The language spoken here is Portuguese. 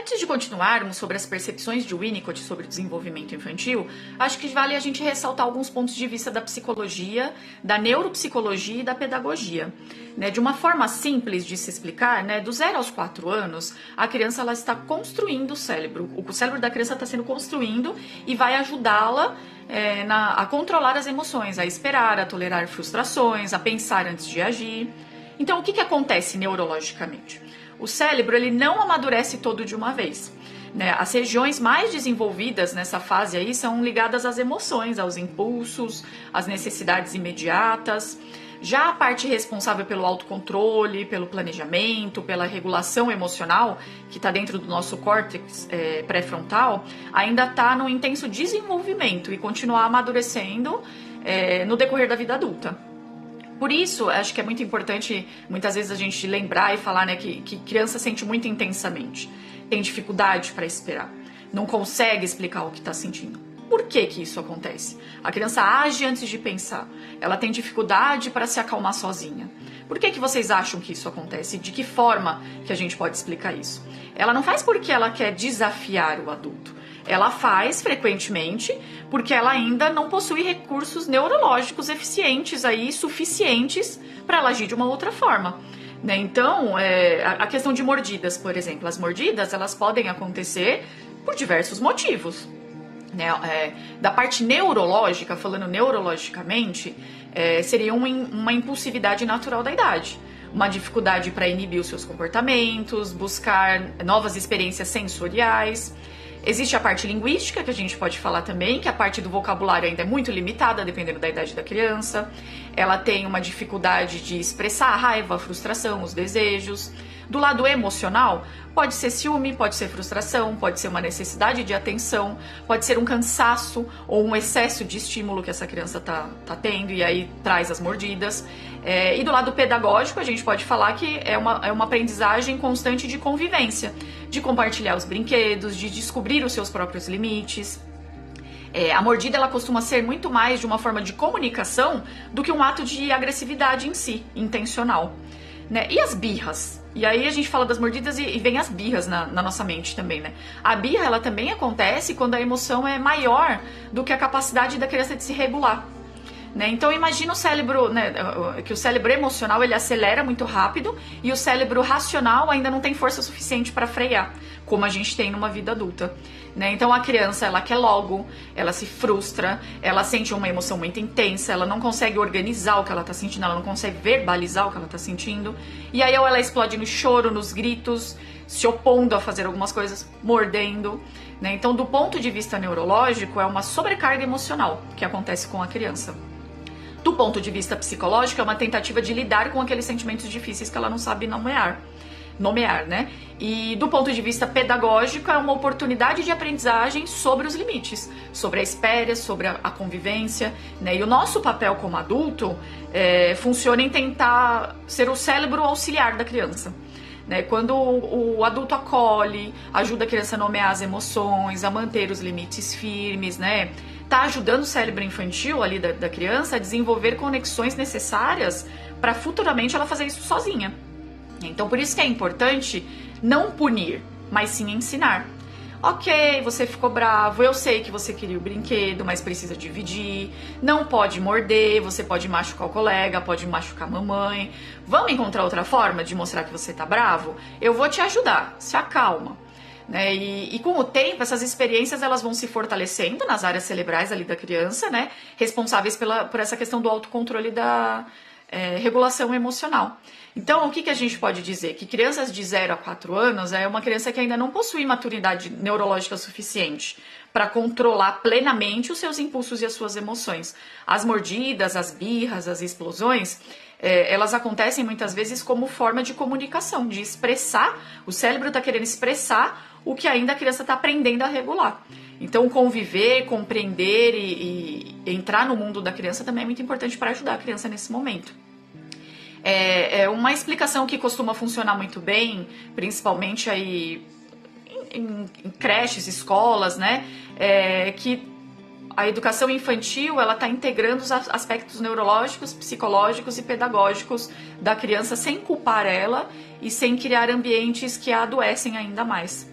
Antes de continuarmos sobre as percepções de Winnicott sobre o desenvolvimento infantil, acho que vale a gente ressaltar alguns pontos de vista da psicologia, da neuropsicologia e da pedagogia. De uma forma simples de se explicar, do 0 aos 4 anos, a criança ela está construindo o cérebro. O cérebro da criança está sendo construindo e vai ajudá-la a controlar as emoções, a esperar, a tolerar frustrações, a pensar antes de agir. Então, o que acontece neurologicamente? O cérebro ele não amadurece todo de uma vez. As regiões mais desenvolvidas nessa fase aí são ligadas às emoções, aos impulsos, às necessidades imediatas. Já a parte responsável pelo autocontrole, pelo planejamento, pela regulação emocional, que está dentro do nosso córtex pré-frontal, ainda está no intenso desenvolvimento e continua amadurecendo no decorrer da vida adulta. Por isso, acho que é muito importante, muitas vezes, a gente lembrar e falar que criança sente muito intensamente, tem dificuldade para esperar, não consegue explicar o que está sentindo. Por que isso acontece? A criança age antes de pensar, ela tem dificuldade para se acalmar sozinha. Por que vocês acham que isso acontece? De que forma que a gente pode explicar isso? Ela não faz porque ela quer desafiar o adulto. Ela faz frequentemente porque ela ainda não possui recursos neurológicos eficientes aí, suficientes para ela agir de uma outra forma. Então, a questão de mordidas, por exemplo, as mordidas elas podem acontecer por diversos motivos. Da parte neurológica, falando neurologicamente, seria uma impulsividade natural da idade. Uma dificuldade para inibir os seus comportamentos, buscar novas experiências sensoriais. Existe a parte linguística, que a gente pode falar também, que a parte do vocabulário ainda é muito limitada, dependendo da idade da criança. Ela tem uma dificuldade de expressar a raiva, a frustração, os desejos. Do lado emocional, pode ser ciúme, pode ser frustração, pode ser uma necessidade de atenção, pode ser um cansaço ou um excesso de estímulo que essa criança tá tendo e aí traz as mordidas. E do lado pedagógico, a gente pode falar que é uma aprendizagem constante de convivência, de compartilhar os brinquedos, de descobrir os seus próprios limites. A mordida ela costuma ser muito mais de uma forma de comunicação do que um ato de agressividade em si, intencional. E as birras? E aí a gente fala das mordidas e vem as birras na nossa mente também, A birra, ela também acontece quando a emoção é maior do que a capacidade da criança de se regular. Então imagina o cérebro, que o cérebro emocional ele acelera muito rápido e o cérebro racional ainda não tem força suficiente para frear, como a gente tem numa vida adulta. Então a criança ela quer logo, ela se frustra, ela sente uma emoção muito intensa, ela não consegue organizar o que ela está sentindo, ela não consegue verbalizar o que ela está sentindo, e aí ou ela explode no choro, nos gritos, se opondo a fazer algumas coisas, mordendo. Então do ponto de vista neurológico é uma sobrecarga emocional que acontece com a criança. Do ponto de vista psicológico, é uma tentativa de lidar com aqueles sentimentos difíceis que ela não sabe nomear. E do ponto de vista pedagógico, é uma oportunidade de aprendizagem sobre os limites, sobre a espera, sobre a convivência. E o nosso papel como adulto funciona em tentar ser o cérebro auxiliar da criança. Quando o adulto acolhe, ajuda a criança a nomear as emoções, a manter os limites firmes, tá ajudando o cérebro infantil ali da criança a desenvolver conexões necessárias para futuramente ela fazer isso sozinha. Então por isso que é importante não punir, mas sim ensinar. Ok, você ficou bravo, eu sei que você queria o brinquedo, mas precisa dividir. Não pode morder, você pode machucar o colega, pode machucar a mamãe. Vamos encontrar outra forma de mostrar que você tá bravo? Eu vou te ajudar, se acalma. E com o tempo, essas experiências elas vão se fortalecendo nas áreas cerebrais ali da criança, responsáveis por essa questão do autocontrole da regulação emocional. Então, o que a gente pode dizer? Que crianças de 0 a 4 anos é uma criança que ainda não possui maturidade neurológica suficiente para controlar plenamente os seus impulsos e as suas emoções. As mordidas, as birras, as explosões, elas acontecem muitas vezes como forma de comunicação, de expressar, o cérebro está querendo expressar o que ainda a criança está aprendendo a regular. Então, conviver, compreender e entrar no mundo da criança também é muito importante para ajudar a criança nesse momento. É uma explicação que costuma funcionar muito bem, principalmente aí em creches, escolas, que a educação infantil ela está integrando os aspectos neurológicos, psicológicos e pedagógicos da criança sem culpar ela e sem criar ambientes que a adoecem ainda mais.